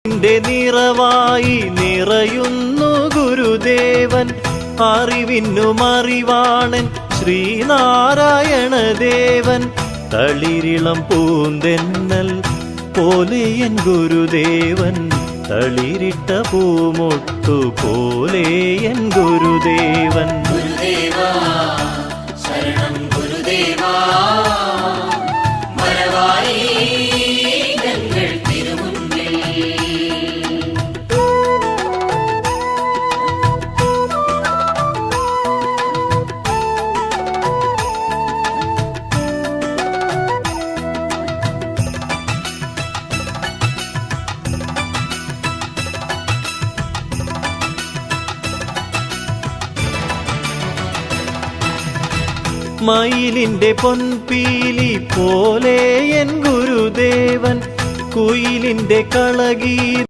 ന്റെ നിറവായി നിറയുന്നു ഗുരുദേവൻ, അറിവിന്നുമറിവാണൻ ശ്രീനാരായണദേവൻ. തളിരിളം പൂന്തെന്നൽ പോലെയൻ ഗുരുദേവൻ, തളിരിട്ട പൂമൊട്ടു പോലെയൻ ഗുരുദേവൻ. ഗുരുദേവാ ശരണം ഗുരുദേവാ, മറവായി ഞങ്ങൾ തിരുമുന്നിൽ. മയിലിന്റെ പൊൻപീലി പോലെ എൻ ഗുരുദേവൻ, കുയിലിന്റെ കളകീ